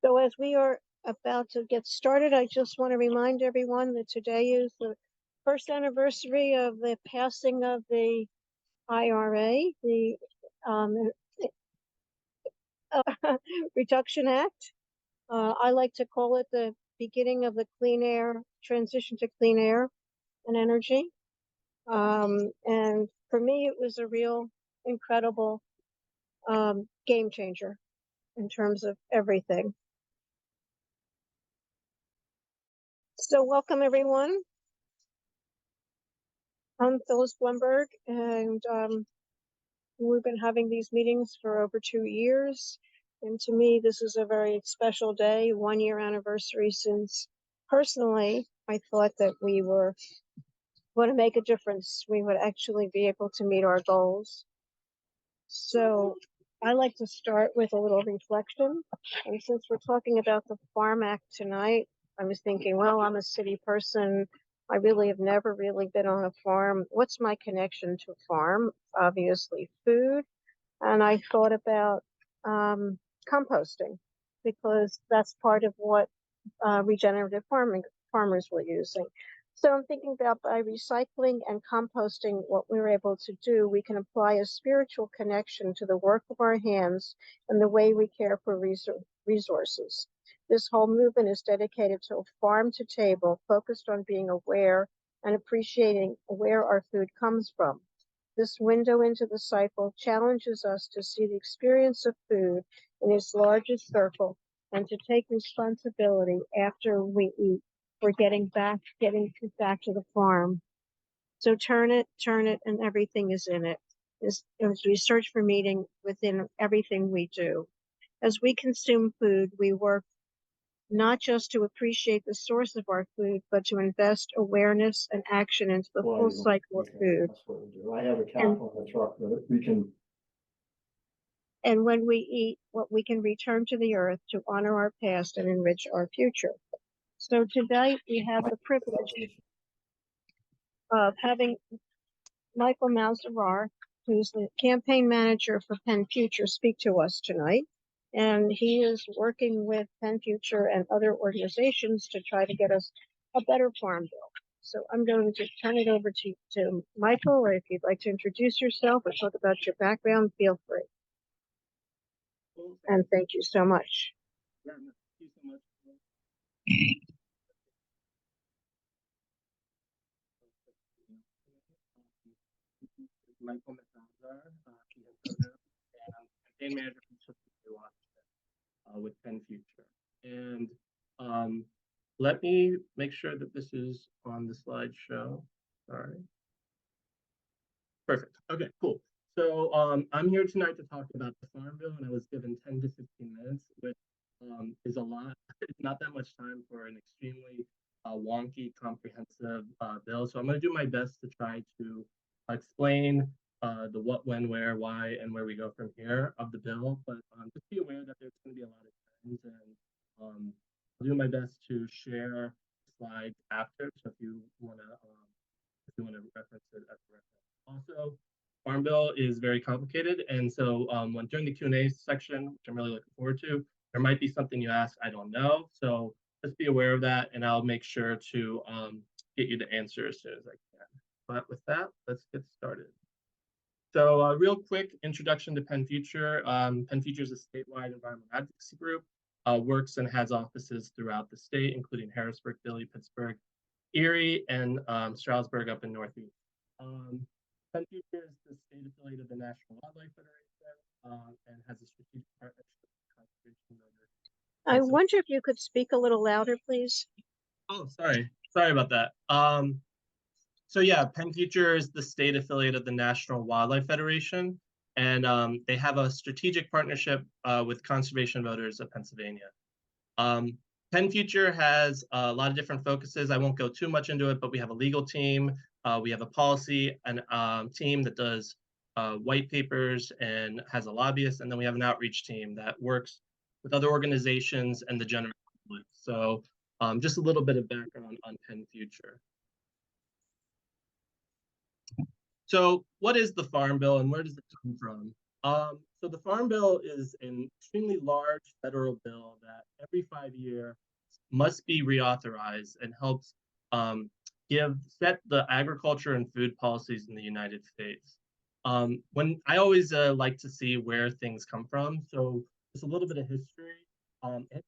So as we are about to get started, I just want to remind everyone that today is the first anniversary of the passing of the IRA, the Reduction Act. I like to call it the beginning of the clean air, transition to clean air and energy. And for me, it was a real incredible game changer in terms of everything. So welcome, everyone. I'm Phyllis Blumberg, and we've been having these meetings for over 2 years. And to me, this is a very special day, 1-year anniversary, since personally, I thought that we were going to make a difference. We would actually be able to meet our goals. So I like to start with a little reflection. And since we're talking about the Farm Act tonight, I was thinking, well, I'm a city person. I really have never really been on a farm. What's my connection to a farm? Obviously, food. And I thought about composting, because that's part of what regenerative farmers were using. So I'm thinking about, by recycling and composting what we're able to do, we can apply a spiritual connection to the work of our hands and the way we care for resources. This whole movement is dedicated to a farm to table, focused on being aware and appreciating where our food comes from. This window into the cycle challenges us to see the experience of food in its largest circle and to take responsibility after we eat for getting back to the farm. So turn it, and everything is in it. As we search for meaning within everything we do. As we consume food, we work not just to appreciate the source of our food, but to invest awareness and action into the full cycle of food. That's what we do. I have a cap on the truck that we can. And when we eat, what we can return to the earth to honor our past and enrich our future. So today we have the privilege of having Michael Mehrazar, who's the campaign manager for Penn Future, speak to us tonight. And he is working with Penn Future and other organizations to try to get us a better farm bill. So I'm going to turn it over to Michael, or if you'd like to introduce yourself or talk about your background, feel free. And thank you so much. Yeah, thank you so much. Michael Mehrazar, and campaign manager from Washington with Penn Future. And let me make sure that this is on the slideshow. Sorry. Perfect. Okay, cool. So I'm here tonight to talk about the Farm Bill, and I was given 10 to 15 minutes, which is a lot. It's not that much time for an extremely wonky, comprehensive bill. So I'm going to do my best to try to explain the what, when, where, why, and where we go from here of the bill. But just be aware that there's going to be a lot of trends, and I'll do my best to share slides after. So if you want to reference it as a reference. Also, Farm Bill is very complicated, and so when during the Q&A section, which I'm really looking forward to, there might be something you ask I don't know. So just be aware of that, and I'll make sure to get you the answer as soon as I can. But with that, let's get started. So real quick introduction to Penn Future. Penn Future is a statewide environmental advocacy group, works and has offices throughout the state, including Harrisburg, Dilley, Pittsburgh, Erie, and Stroudsburg up in Northeast. Penn Future is the state affiliate of the National Wildlife Federation and has a strategic partnership with conservation owners. I wonder if you could speak a little louder, please. Oh, sorry about that. So yeah, Penn Future is the state affiliate of the National Wildlife Federation, and they have a strategic partnership with conservation voters of Pennsylvania. Penn Future has a lot of different focuses. I won't go too much into it, but we have a legal team, we have a policy and team that does white papers and has a lobbyist, and then we have an outreach team that works with other organizations and the general public. So just a little bit of background on Penn Future. So what is the Farm Bill and where does it come from? So the Farm Bill is an extremely large federal bill that every 5 years must be reauthorized and helps um, set the agriculture and food policies in the United States. When I always like to see where things come from, so just a little bit of history.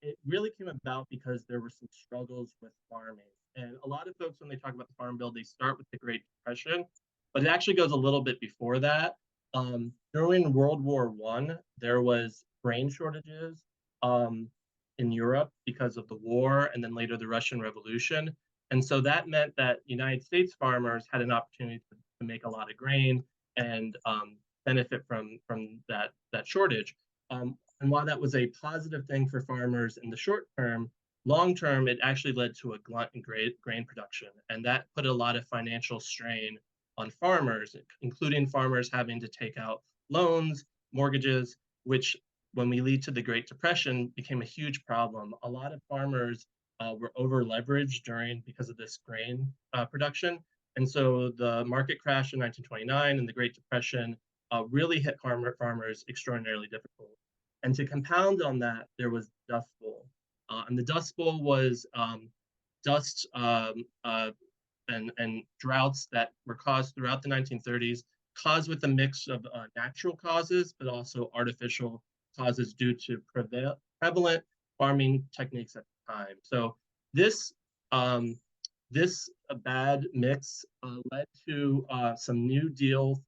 It really came about because there were some struggles with farming, and a lot of folks when they talk about the Farm Bill, they start with the Great Depression, but it actually goes a little bit before that. During World War I, there was grain shortages um, in Europe because of the war and then later the Russian Revolution. And so that meant that United States farmers had an opportunity to make a lot of grain and benefit from that shortage. And while that was a positive thing for farmers in the short term, long term, it actually led to a glut in grain production. And that put a lot of financial strain on farmers, including farmers having to take out loans, mortgages, which when we lead to the Great Depression became a huge problem. A lot of farmers were over leveraged because of this grain production. And so the market crash in 1929 and the Great Depression really hit farmers extraordinarily difficult. And to compound on that, there was Dust Bowl. And the Dust Bowl was dust and droughts that were caused throughout the 1930s, caused with a mix of natural causes, but also artificial causes due to prevalent farming techniques at the time. So this bad mix led to some New Deal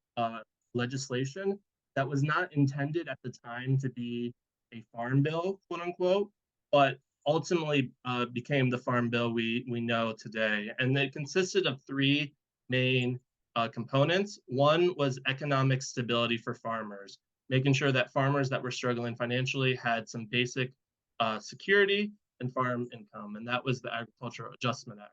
legislation that was not intended at the time to be a farm bill, quote unquote, but ultimately became the farm bill we know today. And it consisted of three main components. One was economic stability for farmers, making sure that farmers that were struggling financially had some basic security and farm income, and that was the Agricultural Adjustment Act.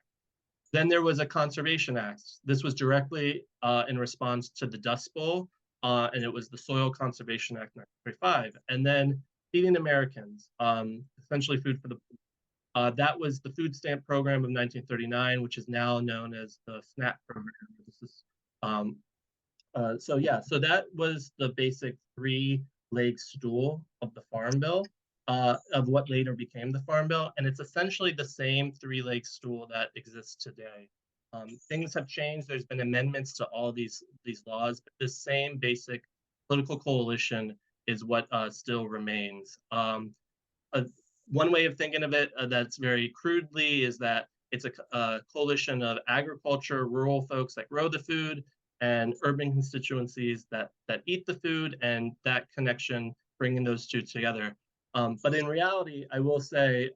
Then there was a Conservation Act. This was directly in response to the Dust Bowl, and it was the Soil Conservation Act 1935. And then Feeding Americans, essentially food for the that was the Food Stamp Program of 1939, which is now known as the SNAP program. This is, so that was the basic three-leg stool of the Farm Bill, of what later became the Farm Bill, and it's essentially the same three-leg stool that exists today. Things have changed. There's been amendments to all these laws, but this same basic political coalition is what still remains. One way of thinking of it that's very crudely is that it's a coalition of agriculture, rural folks that grow the food, and urban constituencies that eat the food, and that connection, bringing those two together. But in reality, I will say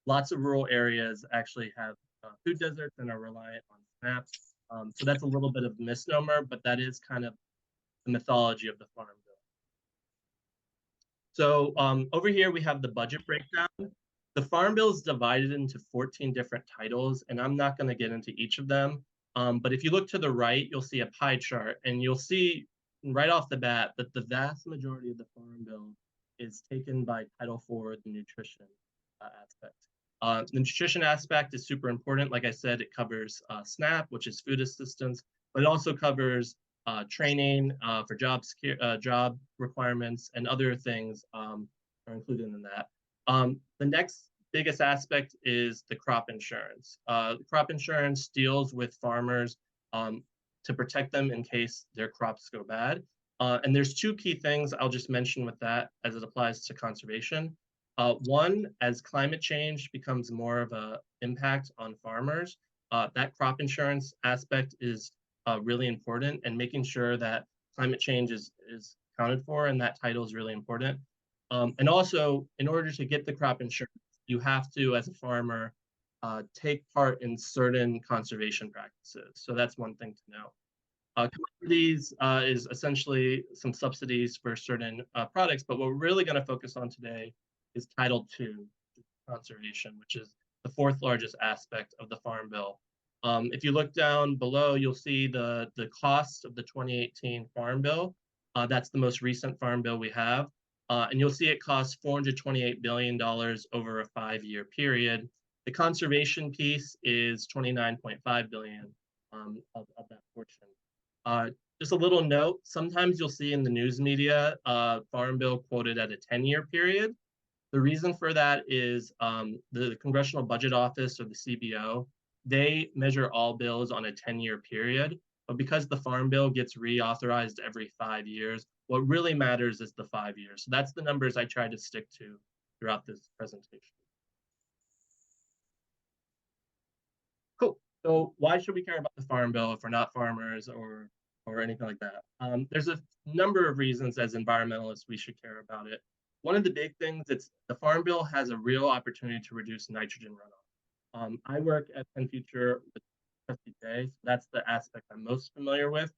lots of rural areas actually have food deserts and are reliant on SNAP. So that's a little bit of a misnomer, but that is kind of the mythology of the Farm Bill. So over here, we have the budget breakdown. The Farm Bill is divided into 14 different titles, and I'm not going to get into each of them. But if you look to the right, you'll see a pie chart, and you'll see right off the bat that the vast majority of the Farm Bill is taken by Title IV, the nutrition aspect. The nutrition aspect is super important. Like I said, it covers SNAP, which is food assistance, but it also covers training for job requirements, and other things are included in that. The next biggest aspect is the crop insurance. Crop insurance deals with farmers to protect them in case their crops go bad. And there's two key things I'll just mention with that as it applies to conservation. One, as climate change becomes more of an impact on farmers, that crop insurance aspect is really important, and making sure that climate change is accounted for, and that title is really important. And also, in order to get the crop insurance, you have to, as a farmer, take part in certain conservation practices. So that's one thing to know. Commodities is essentially some subsidies for certain products, but what we're really going to focus on today is Title II, conservation, which is the fourth largest aspect of the Farm Bill. If you look down below, you'll see the cost of the 2018 Farm Bill. That's the most recent Farm Bill we have. And you'll see it costs $428 billion over a 5-year period. The conservation piece is $29.5 billion of that portion. Just a little note, sometimes you'll see in the news media, Farm Bill quoted at a 10-year period. The reason for that is the Congressional Budget Office, or the CBO, they measure all bills on a 10-year period. But because the Farm Bill gets reauthorized every 5 years, what really matters is the 5 years. So that's the numbers I tried to stick to throughout this presentation. Cool. So why should we care about the Farm Bill if we're not farmers or anything like that? There's a number of reasons as environmentalists we should care about it. One of the big things, it's the Farm Bill has a real opportunity to reduce nitrogen runoff. I work at Penn Future with SDJ, so that's the aspect I'm most familiar with.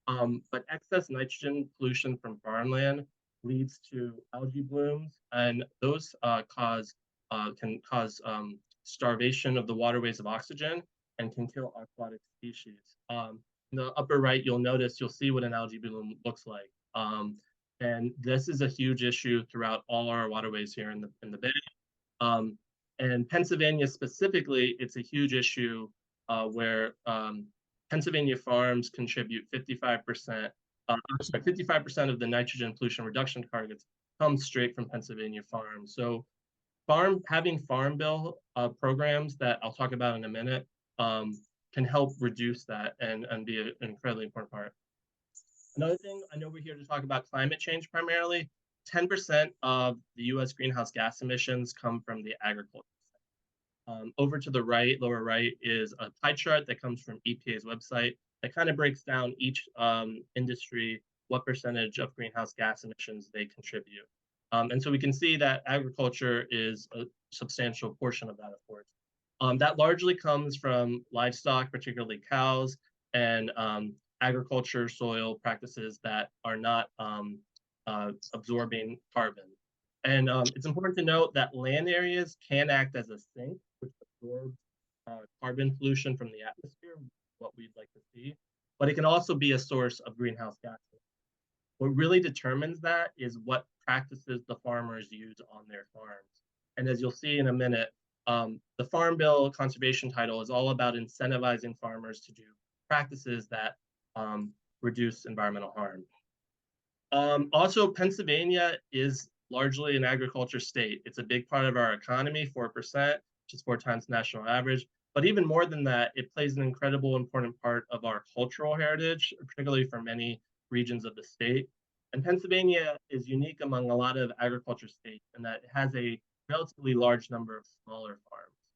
But excess nitrogen pollution from farmland leads to algae blooms, and those can cause starvation of the waterways of oxygen and can kill aquatic species. In the upper right, you'll see what an algae bloom looks like. And this is a huge issue throughout all our waterways here in the bay. And Pennsylvania specifically, it's a huge issue where Pennsylvania farms contribute 55%, 55% of the nitrogen pollution reduction targets come straight from Pennsylvania farms. So having Farm Bill programs that I'll talk about in a minute can help reduce that and be an incredibly important part. Another thing, I know we're here to talk about climate change primarily. 10% of the US greenhouse gas emissions come from the agriculture. Over to the right, lower right, is a pie chart that comes from EPA's website that kind of breaks down each industry, what percentage of greenhouse gas emissions they contribute. And so we can see that agriculture is a substantial portion of that, of course. That largely comes from livestock, particularly cows, and agriculture soil practices that are not absorbing carbon. And it's important to note that land areas can act as a sink, which absorbs carbon pollution from the atmosphere, what we'd like to see, but it can also be a source of greenhouse gases. What really determines that is what practices the farmers use on their farms. And as you'll see in a minute, the Farm Bill conservation title is all about incentivizing farmers to do practices that reduce environmental harm. Also, Pennsylvania is largely an agriculture state. It's a big part of our economy, 4%, which is 4 times national average. But even more than that, it plays an incredible important part of our cultural heritage, particularly for many regions of the state. And Pennsylvania is unique among a lot of agriculture states in that it has a relatively large number of smaller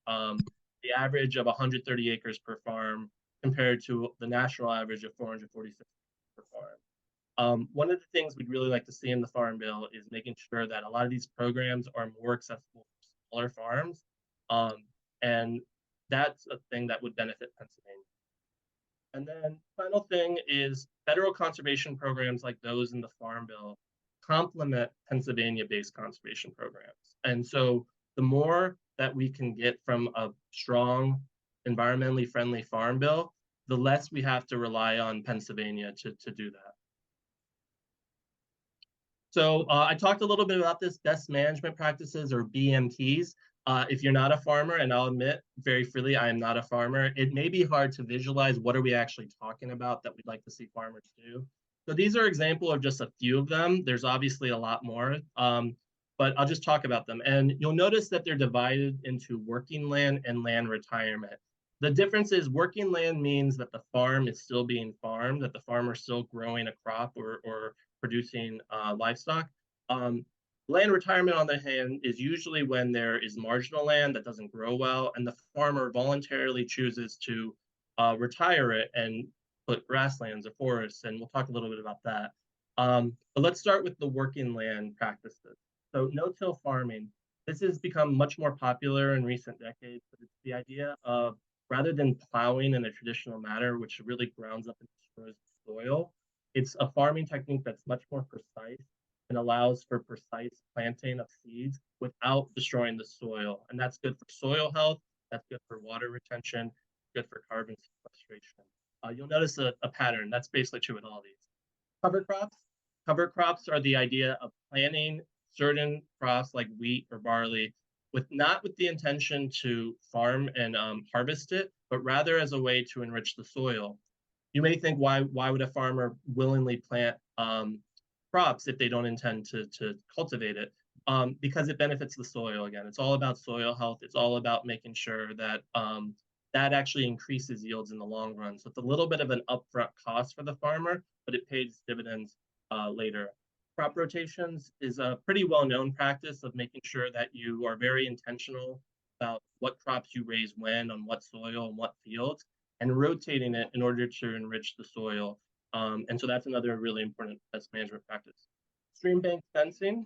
farms. The average of 130 acres per farm compared to the national average of 446 per farm. One of the things we'd really like to see in the Farm Bill is making sure that a lot of these programs are more accessible for smaller farms. And that's a thing that would benefit Pennsylvania. And then final thing is federal conservation programs like those in the Farm Bill complement Pennsylvania-based conservation programs. And so the more that we can get from a strong, environmentally friendly Farm Bill, the less we have to rely on Pennsylvania to do that. So I talked a little bit about this, best management practices, or BMPs. If you're not a farmer, and I'll admit very freely, I am not a farmer, it may be hard to visualize what are we actually talking about that we'd like to see farmers do. So these are examples of just a few of them. There's obviously a lot more, but I'll just talk about them. And you'll notice that they're divided into working land and land retirement. The difference is working land means that the farm is still being farmed, that the farmer's still growing a crop or producing livestock. Land retirement, on the other hand, is usually when there is marginal land that doesn't grow well, and the farmer voluntarily chooses to retire it and put grasslands or forests, and we'll talk a little bit about that. But let's start with the working land practices. So no-till farming. This has become much more popular in recent decades, but it's the idea of rather than plowing in a traditional manner, which really grounds up and destroys the soil, it's a farming technique that's much more precise and allows for precise planting of seeds without destroying the soil. And that's good for soil health, that's good for water retention, good for carbon sequestration. You'll notice a pattern. That's basically true with all these. Cover crops. Cover crops are the idea of planting certain crops like wheat or barley not with the intention to farm and harvest it, but rather as a way to enrich the soil. You may think, why would a farmer willingly plant crops if they don't intend to cultivate it? Because it benefits the soil. Again, it's all about soil health. It's all about making sure that that actually increases yields in the long run. So it's a little bit of an upfront cost for the farmer, but it pays dividends later. Crop rotations is a pretty well-known practice of making sure that you are very intentional about what crops you raise when, on what soil, and what fields, and rotating it in order to enrich the soil. And so that's another really important pest management practice. Stream bank fencing.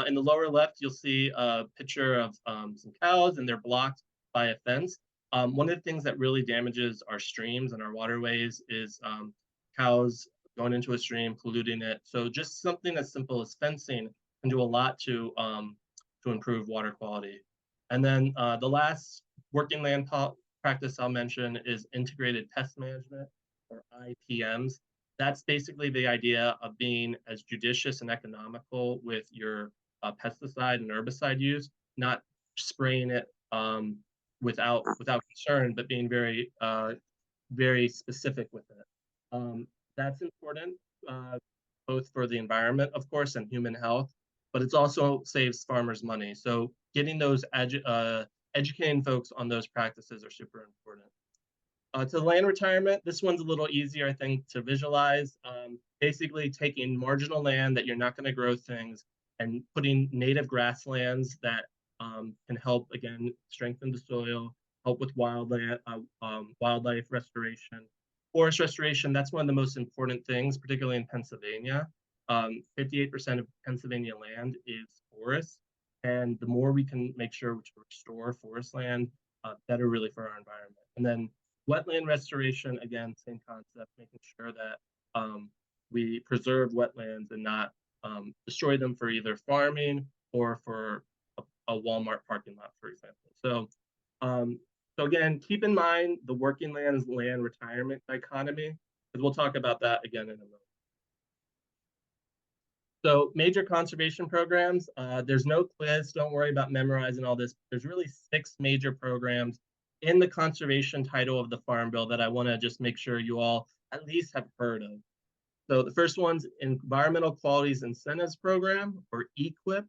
In the lower left, you'll see a picture of some cows, and they're blocked by a fence. One of the things that really damages our streams and our waterways is cows going into a stream, polluting it. So just something as simple as fencing can do a lot to improve water quality. And then the last working land practice I'll mention is integrated pest management, or IPMs. That's basically the idea of being as judicious and economical with your pesticide and herbicide use, not spraying it without concern, but being very very specific with it. That's important, both for the environment, of course, and human health, but it also saves farmers money. So getting those educating folks on those practices are super important. To land retirement, this one's a little easier, I think, to visualize. Basically taking marginal land that you're not going to grow things and putting native grasslands that can help, again, strengthen the soil, help with wildlife restoration. Forest restoration, that's one of the most important things, particularly in Pennsylvania. 58% of Pennsylvania land is forest, and the more we can make sure to restore forest land, better really for our environment. And then wetland restoration, again, same concept, making sure that we preserve wetlands and not destroy them for either farming or for a Walmart parking lot, for example. So again, keep in mind the working land retirement dichotomy, because we'll talk about that again in a moment. So major conservation programs, there's no quiz, don't worry about memorizing all this. There's really 6 major programs in the conservation title of the Farm Bill that I want to just make sure you all at least have heard of. So the first one's Environmental Qualities Incentives Program, or EQIP.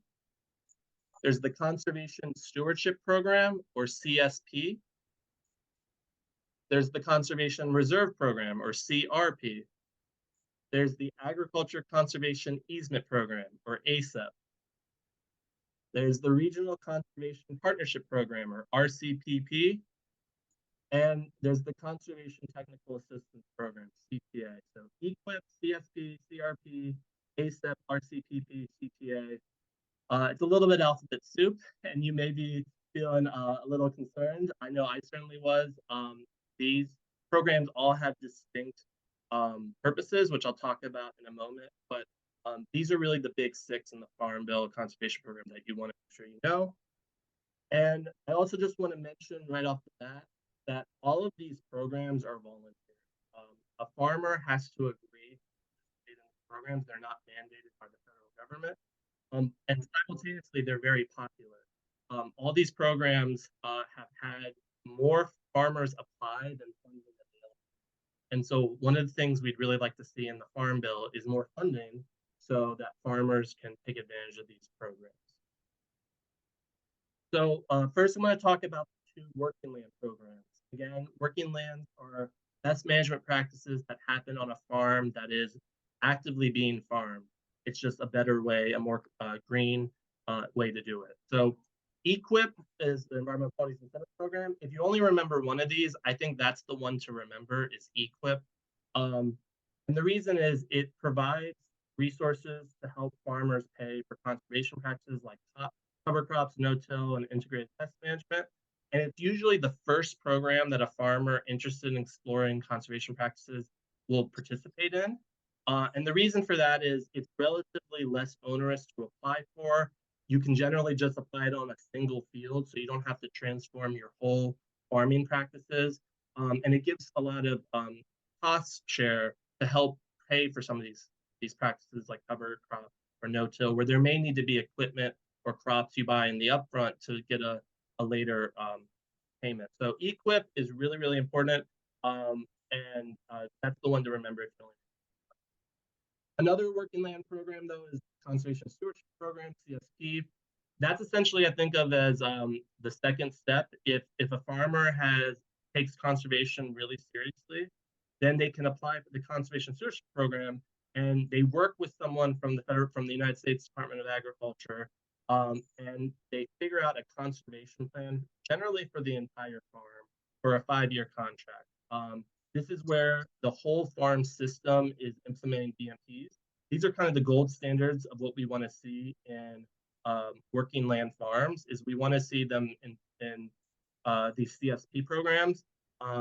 There's the Conservation Stewardship Program, or CSP. There's the Conservation Reserve Program, or CRP. There's the Agriculture Conservation Easement Program, or ACEP. There's the Regional Conservation Partnership Program, or RCPP. And there's the Conservation Technical Assistance Program, CTA. So EQIP, CSP, CRP, ACEP, RCPP, CTA. It's a little bit alphabet soup, and you may be feeling a little concerned. I know I certainly was. These programs all have distinct purposes, which I'll talk about in a moment, but these are really the big 6 in the Farm Bill conservation program that you want to make sure you know. And I also just want to mention right off the bat that all of these programs are voluntary. A farmer has to agree to participate in these programs. They're not mandated by the federal government. And simultaneously, they're very popular. All these programs have had more farmers apply than funding available. And so one of the things we'd really like to see in the Farm Bill is more funding so that farmers can take advantage of these programs. So first, I'm going to talk about the 2 working land programs. Again, working lands are best management practices that happen on a farm that is actively being farmed. It's just a better way, a more green way to do it. So EQIP is the Environmental Qualities Incentive Program. If you only remember one of these, I think that's the one to remember is EQIP. And the reason is it provides resources to help farmers pay for conservation practices like cover crops, no-till, and integrated pest management. And it's usually the first program that a farmer interested in exploring conservation practices will participate in. And the reason for that is it's relatively less onerous to apply for. You can generally just apply it on a single field, so you don't have to transform your whole farming practices. And it gives a lot of cost share to help pay for some of these practices like cover crop or no-till, where there may need to be equipment or crops you buy in the upfront to get a later payment. So EQIP is really, really important. and that's the one to remember if you only. Another working land program, though, is Conservation Stewardship Program, CSP. That's essentially, I think of as the second step. If a farmer takes conservation really seriously, then they can apply for the Conservation Stewardship Program, and they work with someone from the United States Department of Agriculture, and they figure out a conservation plan, generally for the entire farm, for a 5-year contract. This is where the whole farm system is implementing DMPs. These are kind of the gold standards of what we want to see in working land farms. Is we want to see them in these CSP programs.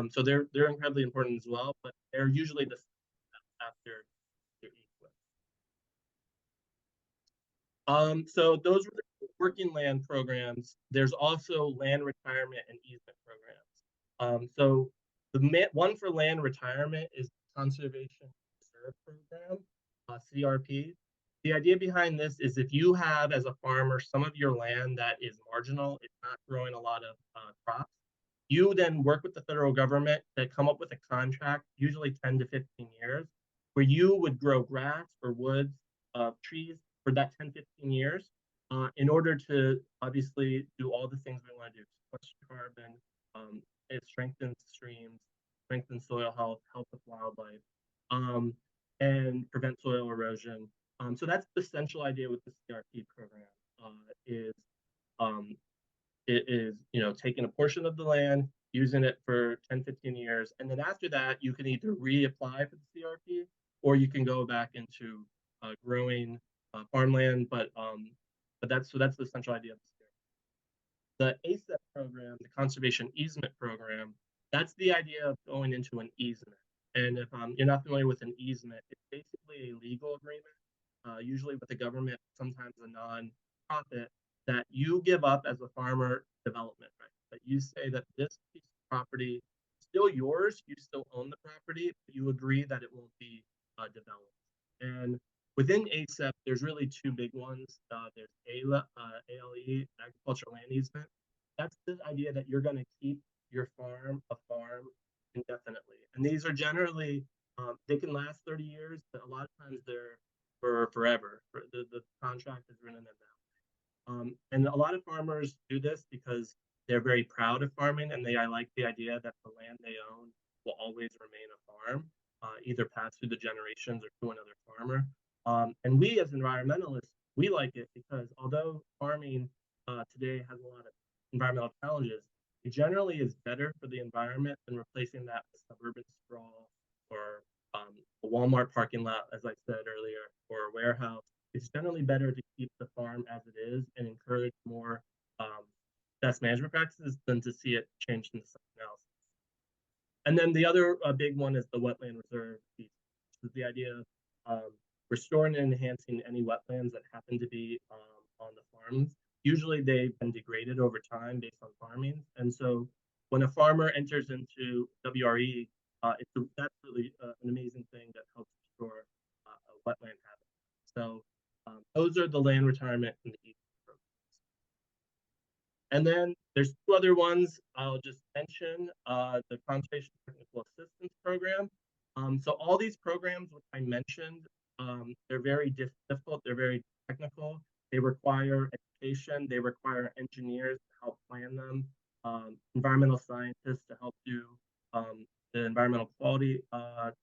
So they're incredibly important as well, but they're usually the after they're equipped. So those were the working land programs. There's also land retirement and easement programs. So the one for land retirement is Conservation Reserve Program, CRP. The idea behind this is if you have, as a farmer, some of your land that is marginal, it's not growing a lot of crops, you then work with the federal government to come up with a contract, usually 10 to 15 years, where you would grow grass or woods, trees for that 10, 15 years in order to obviously do all the things we want to do: sequester carbon, it strengthens streams, strengthens soil health, help with wildlife, and prevent soil erosion. So that's the central idea with the CRP program, it is, taking a portion of the land, using it for 10, 15 years, and then after that, you can either reapply for the CRP, or you can go back into growing farmland. But that's the central idea of the CRP. The ASEP program, the Conservation Easement Program, that's the idea of going into an easement. And if you're not familiar with an easement, it's basically a legal agreement, usually with the government, sometimes a non-profit, that you give up as a farmer development right. That you say that this piece of property is still yours, you still own the property, but you agree that it won't be developed. And within ASEP, there's really two big ones. There's ALE, agricultural land easement. That's the idea that you're going to keep your farm a farm indefinitely. And these are generally, they can last 30 years, but a lot of times they're for forever. The contract is written in that. And a lot of farmers do this because they're very proud of farming, and I like the idea that the land they own will always remain a farm, either passed through the generations or to another farmer. And we as environmentalists, we like it because although farming today has a lot of environmental challenges, it generally is better for the environment than replacing that with suburban sprawl or a Walmart parking lot, as I said earlier, or a warehouse. It's generally better to keep the farm as it is and encourage more best management practices than to see it changed into something else. And then the other big one is the wetland reserve piece, which is the idea of restoring and enhancing any wetlands that happen to be on the farms. Usually they've been degraded over time based on farming. And so when a farmer enters into WRE, that's really an amazing thing that helps restore a wetland habitat. So those are the land retirement and the easement programs. And then there's two other ones I'll just mention, the Conservation Technical Assistance Program. So all these programs which I mentioned, they're very difficult, they're very technical. They require education, they require engineers to help plan them, environmental scientists to help do the environmental quality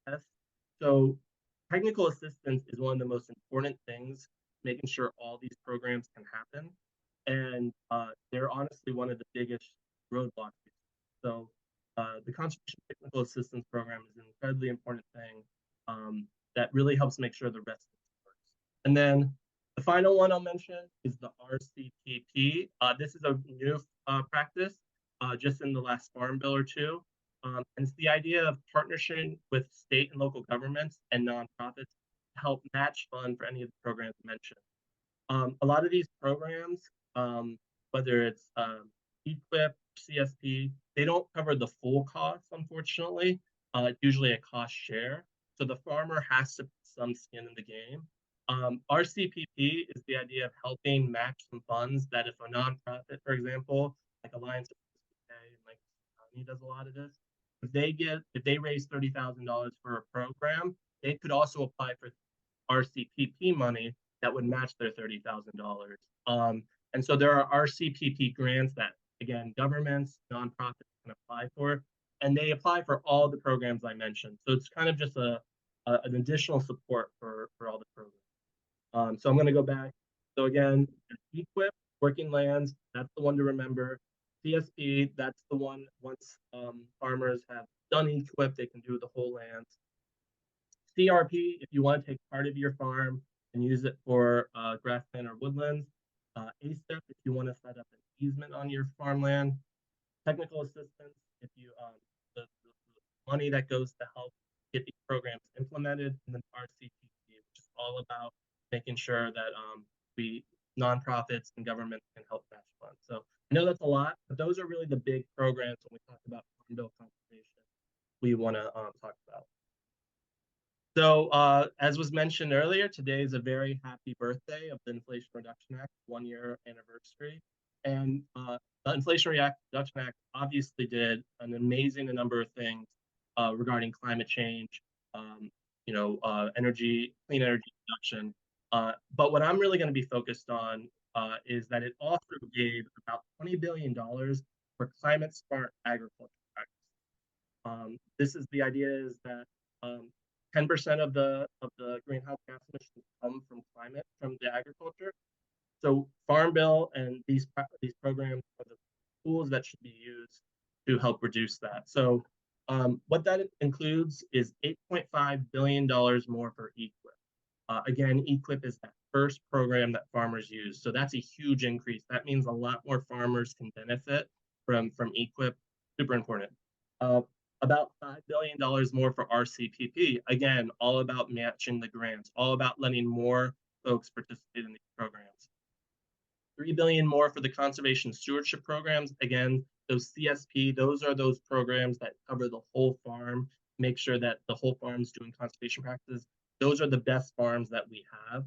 tests. So technical assistance is one of the most important things, making sure all these programs can happen. And they're honestly one of the biggest roadblocks. So the Conservation Technical Assistance Program is an incredibly important thing that really helps make sure the rest works. And then the final one I'll mention is the RCPP. This is a new practice just in the last Farm Bill or two. And it's the idea of partnering with state and local governments and nonprofits to help match fund for any of the programs mentioned. A lot of these programs, whether it's EQIP, CSP, they don't cover the full cost, unfortunately. It's usually a cost share. So the farmer has to put some skin in the game. RCPP is the idea of helping match some funds that if a nonprofit, for example, like Alliance of PA, like does a lot of this, if they raise $30,000 for a program, they could also apply for RCPP money that would match their $30,000. And so there are RCPP grants that, again, governments, nonprofits can apply for, and they apply for all the programs I mentioned. So it's kind of just an additional support for all the programs. So I'm going to go back. So again, EQIP, working lands, that's the one to remember. CSP, that's the one once farmers have done EQIP, they can do the whole lands. CRP, if you want to take part of your farm and use it for grassland or woodlands. ASTEP, if you want to set up an easement on your farmland. Technical assistance, if you the money that goes to help get these programs implemented, and then RCTP, which is all about making sure that we nonprofits and governments can help match funds. So I know that's a lot, but those are really the big programs when we talk about Farm Bill conservation we want to talk about. So as was mentioned earlier, today is a very happy birthday of the Inflation Reduction Act, 1-year anniversary. And the Inflation Reduction Act obviously did an amazing number of things regarding climate change, clean energy production. But what I'm really going to be focused on is that it also gave about $20 billion for climate smart agriculture practices. This is the idea is that 10% of the greenhouse gas emissions come from the agriculture. So Farm Bill and these programs are the tools that should be used to help reduce that. So what that includes is $8.5 billion more for EQIP. Again, EQIP is that first program that farmers use. So that's a huge increase. That means a lot more farmers can benefit from EQIP. Super important. About $5 billion more for RCPP. Again, all about matching the grants, all about letting more folks participate in these programs. $3 billion more for the conservation stewardship programs. Again, those CSP, those are those programs that cover the whole farm, make sure that the whole farm's doing conservation practices. Those are the best farms that we have.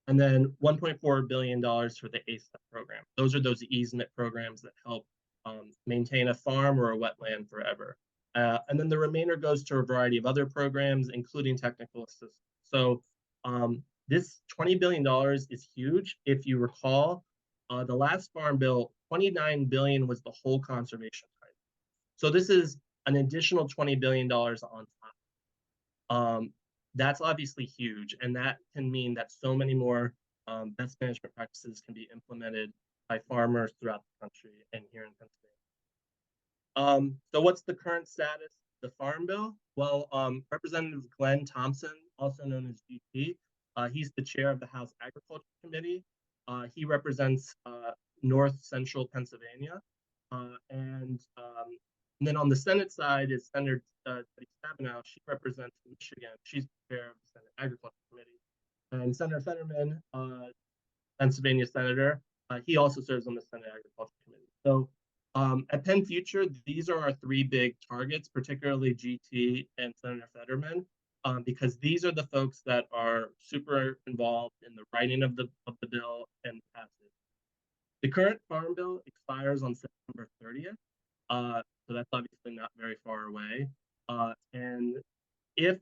And then $1.4 billion for the ASTEP program. Those are those easement programs that help maintain a farm or a wetland forever. And then the remainder goes to a variety of other programs, including technical assistance. So this $20 billion is huge. If you recall, the last Farm Bill, $29 billion was the whole conservation type. So this is an additional $20 billion on top. That's obviously huge, and that can mean that so many more best management practices can be implemented by farmers throughout the country and here in Pennsylvania. So what's the current status of the Farm Bill? Well, Representative Glenn Thompson, also known as GT, he's the chair of the House Agriculture Committee. He represents North Central Pennsylvania. And then on the Senate side is Senator Stabenow. She represents Michigan. She's the chair of the Senate Agriculture Committee. And Senator Fetterman, Pennsylvania senator, he also serves on the Senate Agriculture Committee. So at Penn Future, these are our three big targets, particularly GT and Senator Fetterman, because these are the folks that are super involved in the writing of the bill and passage. The current Farm Bill expires on September 30th, so that's obviously not very far away. And if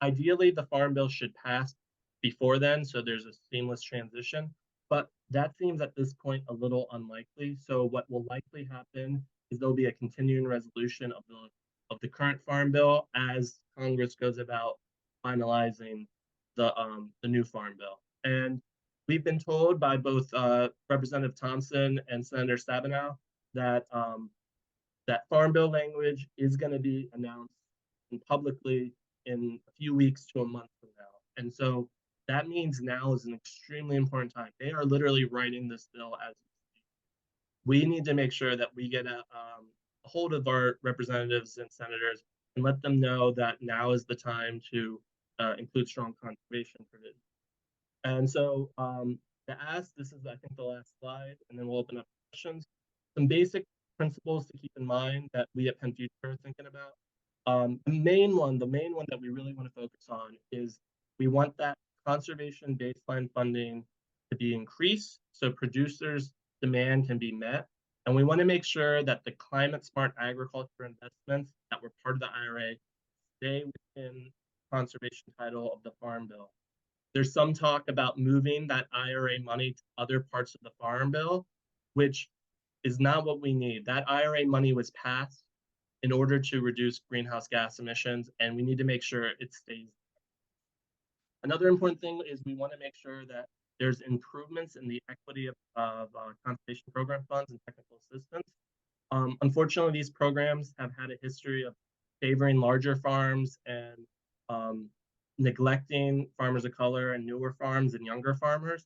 ideally the Farm Bill should pass before then, so there's a seamless transition. But that seems at this point a little unlikely. So what will likely happen is there'll be a continuing resolution of the current Farm Bill as Congress goes about finalizing the new Farm Bill. And we've been told by both Representative Thompson and Senator Stabenow that that Farm Bill language is going to be announced publicly in a few weeks to a month from now. And so that means now is an extremely important time. They are literally writing this bill as we need to make sure that we get a hold of our representatives and senators and let them know that now is the time to include strong conservation provisions. And so to ask, this is, I think, the last slide, and then we'll open up questions. Some basic principles to keep in mind that we at Penn Future are thinking about. The main one that we really want to focus on is we want that conservation baseline funding to be increased so producers' demand can be met. And we want to make sure that the climate smart agriculture investments that were part of the IRA stay within conservation title of the Farm Bill. There's some talk about moving that IRA money to other parts of the Farm Bill, which is not what we need. That IRA money was passed in order to reduce greenhouse gas emissions, and we need to make sure it stays. Another important thing is we want to make sure that there's improvements in the equity of conservation program funds and technical assistance. Unfortunately, these programs have had a history of favoring larger farms and neglecting farmers of color and newer farms and younger farmers.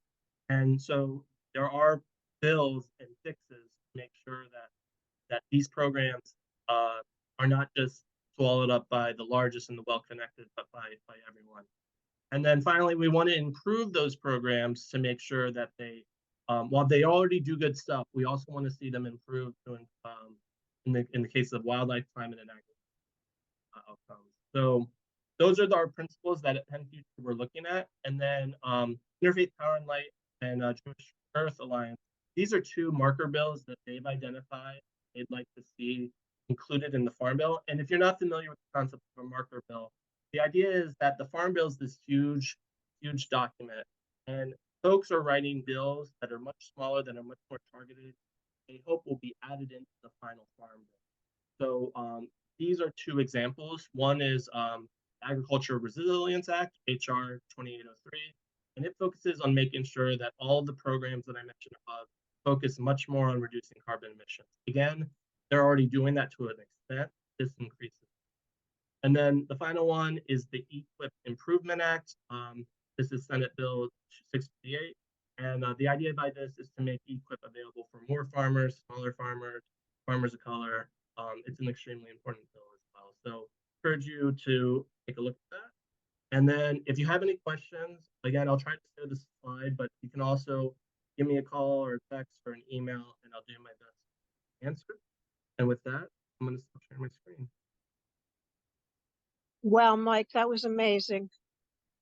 And so there are bills and fixes to make sure that these programs are not just swallowed up by the largest and the well-connected, but by everyone. And then finally, we want to improve those programs to make sure that they, while they already do good stuff, we also want to see them improve in the case of wildlife, climate, and agriculture outcomes. So those are our principles that at Penn Future we're looking at. And then Interfaith Power and Light and Jewish Earth Alliance, these are two marker bills that they've identified they'd like to see included in the Farm Bill. And if you're not familiar with the concept of a marker bill, the idea is that the Farm Bill is this huge document, and folks are writing bills that are much smaller, that are much more targeted, they hope will be added into the final Farm Bill. So these are two examples. One is Agriculture Resilience Act, HR 2803, and it focuses on making sure that all of the programs that I mentioned above focus much more on reducing carbon emissions. Again, they're already doing that to an extent. This increases. And then the final one is the EQIP Improvement Act. This is Senate Bill 658. And the idea by this is to make EQIP available for more farmers, smaller farmers, farmers of color. It's an extremely important bill as well. So I encourage you to take a look at that. And then if you have any questions, again, I'll try to share this slide, but you can also give me a call or a text or an email, and I'll do my best to answer. And with that, I'm going to stop sharing my screen. Wow, Mike, that was amazing.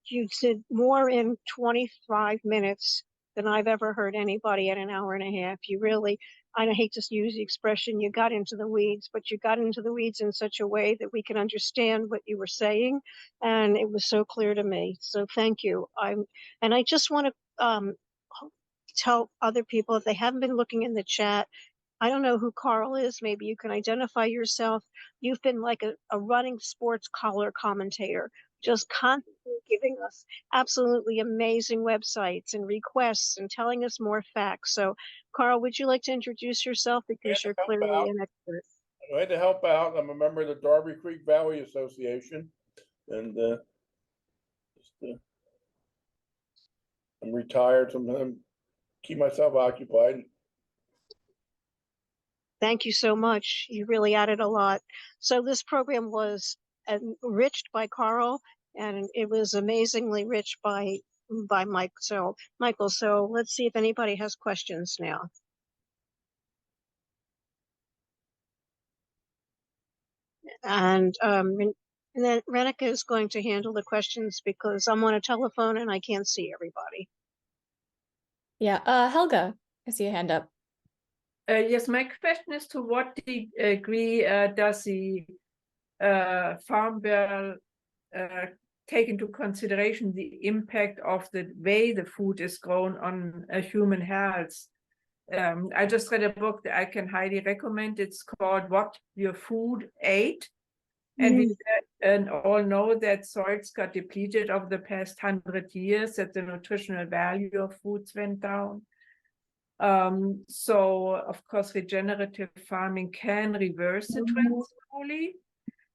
You did more in 25 minutes than I've ever heard anybody at an hour and a half. You really, I hate to use the expression, you got into the weeds, but you got into the weeds in such a way that we can understand what you were saying. And it was so clear to me. So thank you. And I just want to tell other people, if they haven't been looking in the chat, I don't know who Carl is. Maybe you can identify yourself. You've been like a running sports color commentator, just constantly giving us absolutely amazing websites and requests and telling us more facts. So, Carl, would you like to introduce yourself, because you're clearly an expert? I had to help out. I'm a member of the Darby Creek Valley Association, and I'm retired, so I'm keep myself occupied. Thank you so much. You really added a lot. So this program was enriched by Carl, and it was amazingly rich by Mike. So Michael, so let's see if anybody has questions now. And then Renica is going to handle the questions because I'm on a telephone and I can't see everybody. Yeah, Helga, I see a hand up. Yes, my question is, to what degree does the Farm Bill take into consideration the impact of the way the food is grown on human health? I just read a book that I can highly recommend. It's called What Your Food Ate. And we all know that soils got depleted over the past 100 years, that the nutritional value of foods went down. So, of course, regenerative farming can reverse the trend slowly.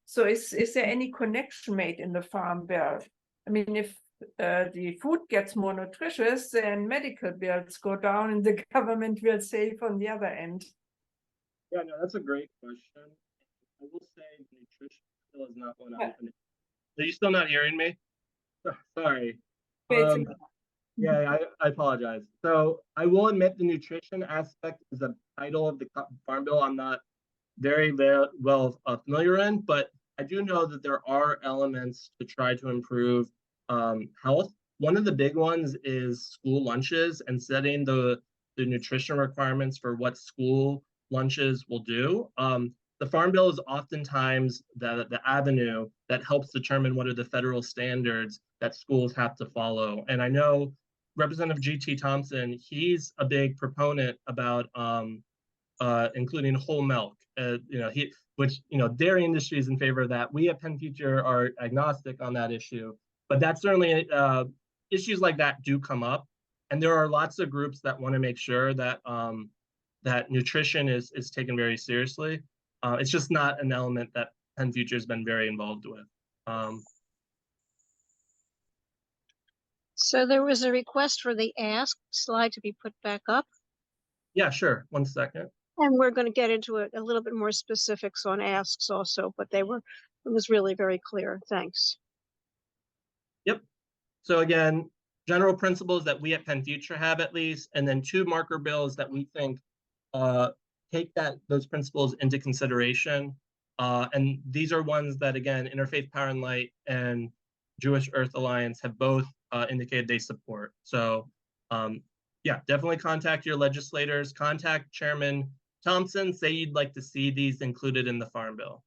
So is there any connection made in the Farm Bill? I mean, if the food gets more nutritious, then medical bills go down and the government will save on the other end. Yeah, no, that's a great question. I will say the nutrition bill is not one I'm Are you still not hearing me? Sorry. Yeah, I apologize. So I will admit the nutrition aspect is a title of the Farm Bill I'm not very well familiar in, but I do know that there are elements to try to improve health. One of the big ones is school lunches and setting the nutrition requirements for what school lunches will do. The Farm Bill is oftentimes the avenue that helps determine what are the federal standards that schools have to follow. And I know Representative G.T. Thompson, he's a big proponent about including whole milk. Dairy industry is in favor of that. We at Penn Future are agnostic on that issue, but that's certainly issues like that do come up, and there are lots of groups that want to make sure that that nutrition is taken very seriously. It's just not an element that Penn Future has been very involved with. So there was a request for the ask slide to be put back up. Yeah, sure. 1 second. And we're going to get into a little bit more specifics on asks also, but it was really very clear. Thanks. Yep. So again, general principles that we at Penn Future have at least, and then 2 marker bills that we think take those principles into consideration. And these are ones that, again, Interfaith Power and Light and Jewish Earth Alliance have both indicated they support. So yeah, definitely contact your legislators, contact Chairman Thompson, say you'd like to see these included in the Farm Bill.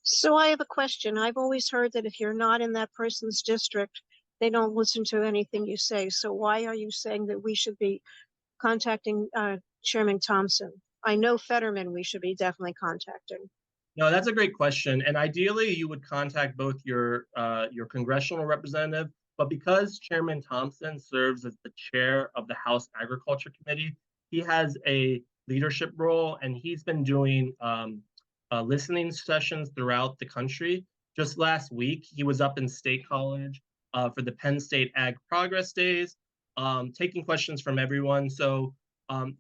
So I have a question. I've always heard that if you're not in that person's district, they don't listen to anything you say. So why are you saying that we should be contacting Chairman Thompson? I know Fetterman we should be definitely contacting. No, that's a great question. And ideally, you would contact both your congressional representative, but because Chairman Thompson serves as the chair of the House Agriculture Committee, he has a leadership role, and he's been doing listening sessions throughout the country. Just last week, he was up in State College for the Penn State Ag Progress Days, taking questions from everyone. So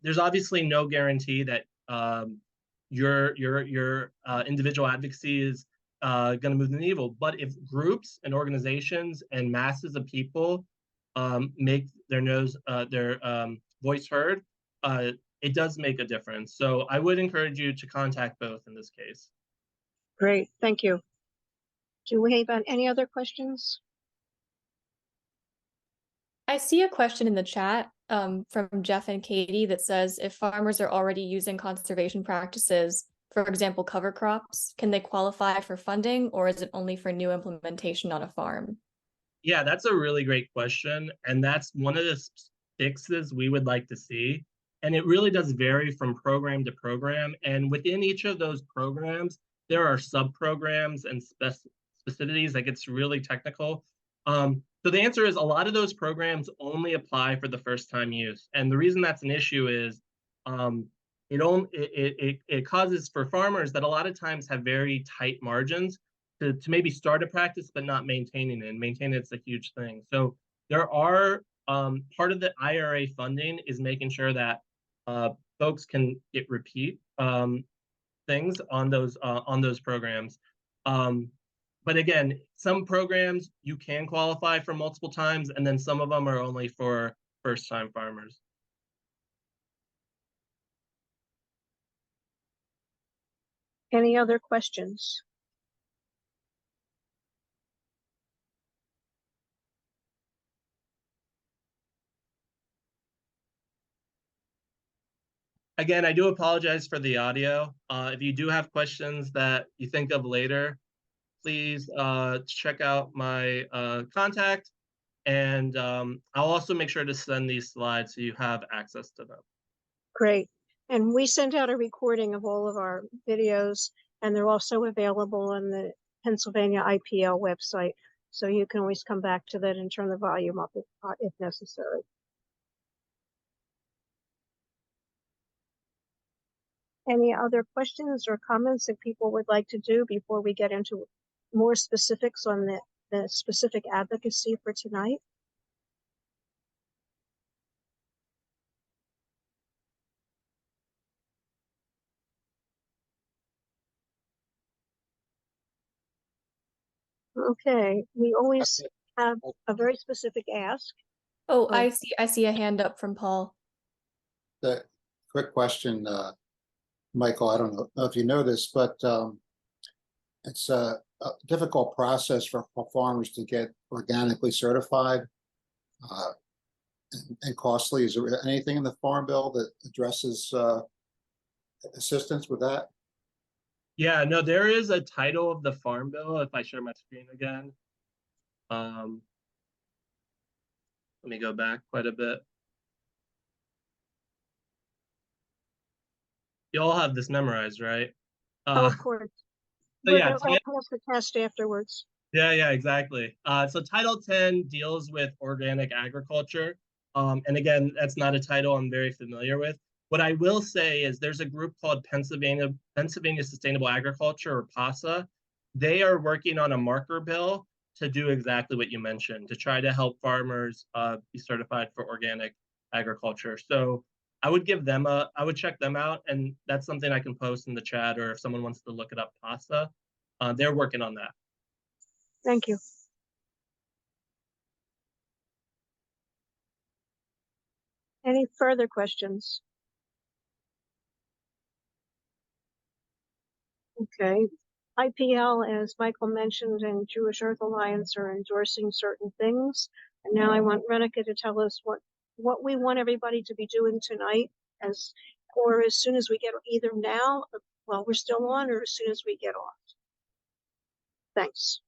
there's obviously no guarantee that your individual advocacy is going to move the needle. But if groups and organizations and masses of people make their voice heard, it does make a difference. So I would encourage you to contact both in this case. Great, thank you. Do we have any other questions? I see a question in the chat from Jeff and Katie that says, if farmers are already using conservation practices, for example, cover crops, can they qualify for funding, or is it only for new implementation on a farm? Yeah, that's a really great question. And that's one of the fixes we would like to see. And it really does vary from program to program. And within each of those programs, there are sub-programs and specificities that gets really technical. So the answer is a lot of those programs only apply for the first time use. And the reason that's an issue is it causes for farmers that a lot of times have very tight margins to maybe start a practice, but not maintaining it. And maintaining it's a huge thing. So there are part of the IRA funding is making sure that folks can get repeat things on those programs. But again, some programs you can qualify for multiple times, and then some of them are only for first-time farmers. Any other questions? Again, I do apologize for the audio. If you do have questions that you think of later, please check out my contact, and I'll also make sure to send these slides so you have access to them. Great. And we sent out a recording of all of our videos, and they're also available on the Pennsylvania IPL website. So you can always come back to that and turn the volume up if necessary. Any other questions or comments that people would like to do before we get into more specifics on the specific advocacy for tonight? Okay, we always have a very specific ask. Oh, I see a hand up from Paul. The quick question, Michael, I don't know if you know this, but it's a difficult process for farmers to get organically certified and costly. Is there anything in the Farm Bill that addresses assistance with that? Yeah, no, there is a title of the Farm Bill. If I share my screen again, let me go back quite a bit. You all have this memorized, right? Oh, of course. So yeah, I'll pass the test afterwards. yeah, exactly. So Title 10 deals with organic agriculture. And again, that's not a title I'm very familiar with. What I will say is there's a group called Pennsylvania Sustainable Agriculture, or PASA. They are working on a marker bill to do exactly what you mentioned, to try to help farmers be certified for organic agriculture. So I would check them out, and that's something I can post in the chat, or if someone wants to look it up, PASA. They're working on that. Thank you. Any further questions? Okay. IPL, as Michael mentioned, and Jewish Earth Alliance are endorsing certain things. And now I want Renica to tell us what we want everybody to be doing tonight, or as soon as we get, either now while we're still on, or as soon as we get off. Thanks.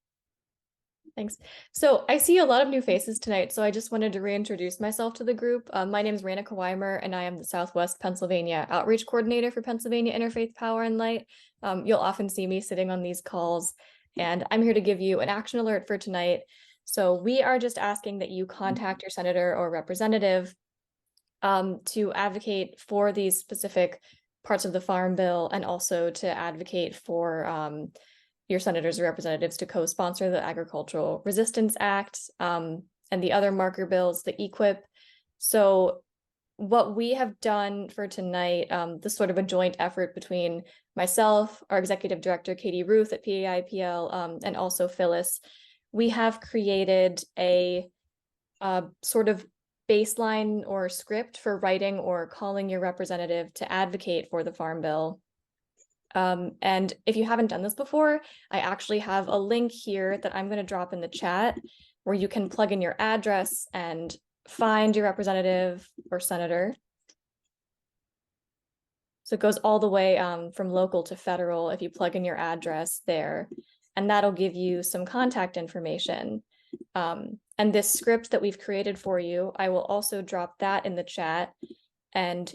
Thanks. So I see a lot of new faces tonight, so I just wanted to reintroduce myself to the group. My name is Renica Weimer, and I am the Southwest Pennsylvania Outreach Coordinator for Pennsylvania Interfaith Power and Light. You'll often see me sitting on these calls, and I'm here to give you an action alert for tonight. So we are just asking that you contact your senator or representative to advocate for these specific parts of the Farm Bill, and also to advocate for your senators or representatives to co-sponsor the Agricultural Resistance Act and the other marker bills, the EQIP. So what we have done for tonight, this sort of a joint effort between myself, our executive director, Katie Ruth at PA IPL, and also Phyllis, we have created a sort of baseline or script for writing or calling your representative to advocate for the Farm Bill. And if you haven't done this before, I actually have a link here that I'm going to drop in the chat where you can plug in your address and find your representative or senator. So it goes all the way from local to federal if you plug in your address there, and that'll give you some contact information. And this script that we've created for you, I will also drop that in the chat, and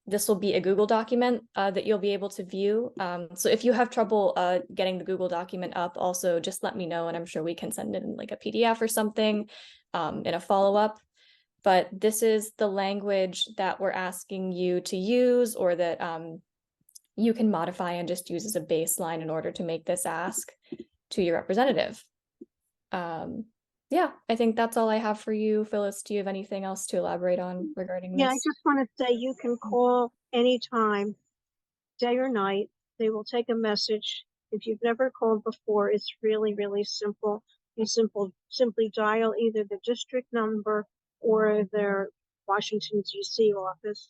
this will be a Google document that you'll be able to view. So if you have trouble getting the Google document up, also just let me know, and I'm sure we can send it in like a PDF or something in a follow-up. But this is the language that we're asking you to use, or that you can modify and just use as a baseline in order to make this ask to your representative. Yeah, I think that's all I have for you. Phyllis, do you have anything else to elaborate on regarding this? Yeah, I just want to say you can call anytime, day or night. They will take a message. If you've never called before, it's really, really simple. You simply dial either the district number or their Washington, D.C. office,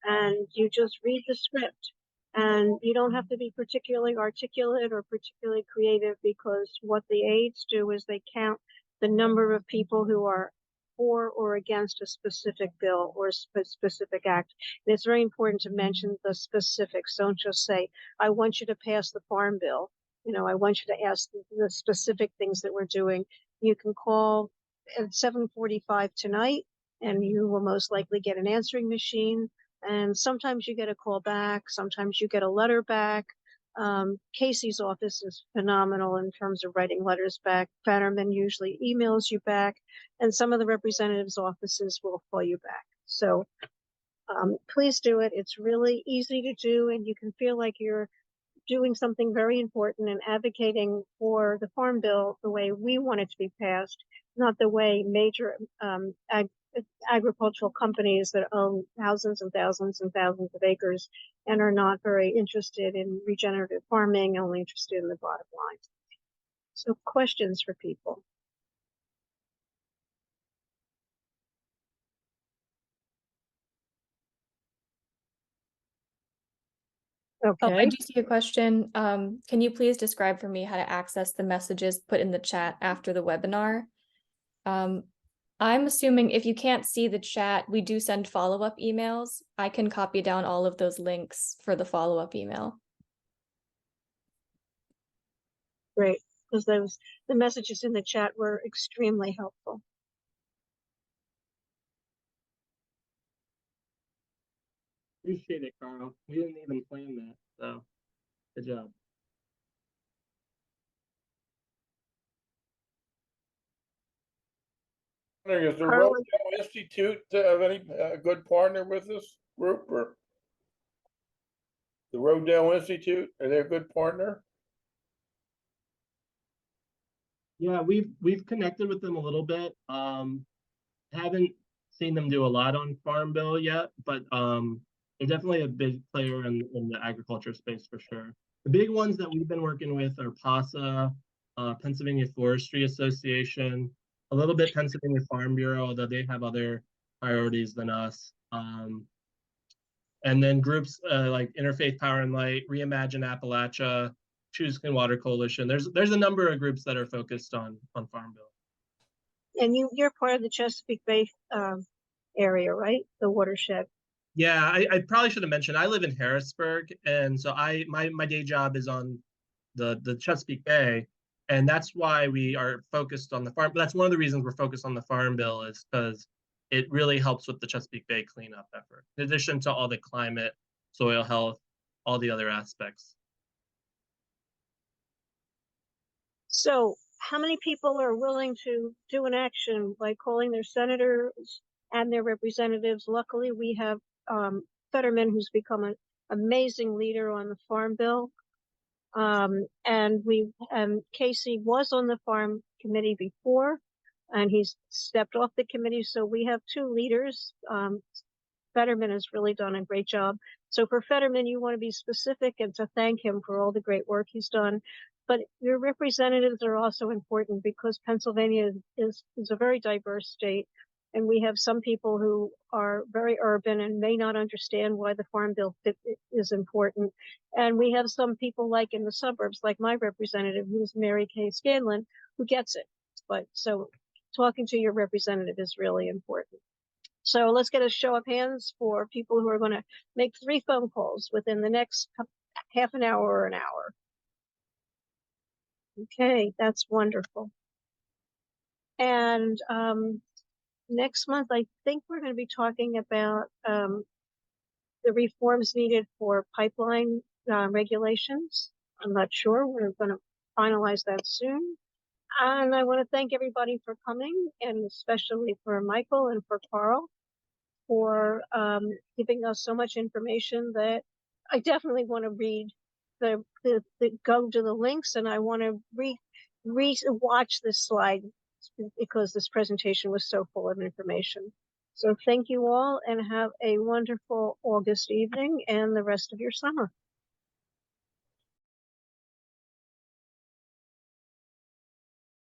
and you just read the script. And you don't have to be particularly articulate or particularly creative, because what the aides do is they count the number of people who are for or against a specific bill or specific act. And it's very important to mention the specifics. Don't just say, I want you to pass the Farm Bill. You know, I want you to ask the specific things that we're doing. You can call at 7:45 tonight, and you will most likely get an answering machine. And sometimes you get a call back, sometimes you get a letter back. Casey's office is phenomenal in terms of writing letters back. Bannerman usually emails you back, and some of the representatives' offices will call you back. So please do it. It's really easy to do, and you can feel like you're doing something very important and advocating for the Farm Bill the way we want it to be passed, not the way major agricultural companies that own thousands and thousands and thousands of acres and are not very interested in regenerative farming, only interested in the bottom line. So questions for people? Oh, I Okay. do see a question. Can you please describe for me how to access the messages put in the chat after the webinar? I'm assuming if you can't see the chat, we do send follow-up emails. I can copy down all of those links for the follow-up email. Great, because the messages in the chat were extremely helpful. Appreciate it, Carl. We didn't even plan that, so good job. Is the Carl- Rodale Institute have any good partner with this group, or the Rodale Institute, are they a good partner? Yeah, we've connected with them a little bit. Haven't seen them do a lot on Farm Bill yet, but they're definitely a big player in the agriculture space for sure. The big ones that we've been working with are PASA, Pennsylvania Forestry Association, a little bit Pennsylvania Farm Bureau, although they have other priorities than us. And then groups like Interfaith Power and Light, Reimagine Appalachia, Choose Clean Water Coalition. There's a number of groups that are focused on Farm Bill. And you're part of the Chesapeake Bay area, right? The watershed. Yeah, I probably should have mentioned I live in Harrisburg, and so my day job is on the Chesapeake Bay, and that's why we are focused on the farm. That's one of the reasons we're focused on the Farm Bill, is because it really helps with the Chesapeake Bay cleanup effort, in addition to all the climate, soil health, all the other aspects. So how many people are willing to do an action by calling their senators and their representatives? Luckily, we have Fetterman, who's become an amazing leader on the Farm Bill. And Casey was on the Farm Committee before, and he's stepped off the committee. So we have two leaders. Fetterman has really done a great job. So for Fetterman, you want to be specific and to thank him for all the great work he's done. But your representatives are also important, because Pennsylvania is a very diverse state. And we have some people who are very urban and may not understand why the Farm Bill is important. And we have some people like in the suburbs, like my representative, who's Mary Kay Scanlon, who gets it. But so talking to your representative is really important. So let's get a show of hands for people who are going to make 3 phone calls within the next half an hour or an hour. Okay, that's wonderful. And next month, I think we're going to be talking about the reforms needed for pipeline regulations. I'm not sure. We're going to finalize that soon. And I want to thank everybody for coming, and especially for Michael and for Carl for giving us so much information that I definitely want to read go to the links, and I want to watch this slide, because this presentation was so full of information. So thank you all, and have a wonderful August evening and the rest of your summer.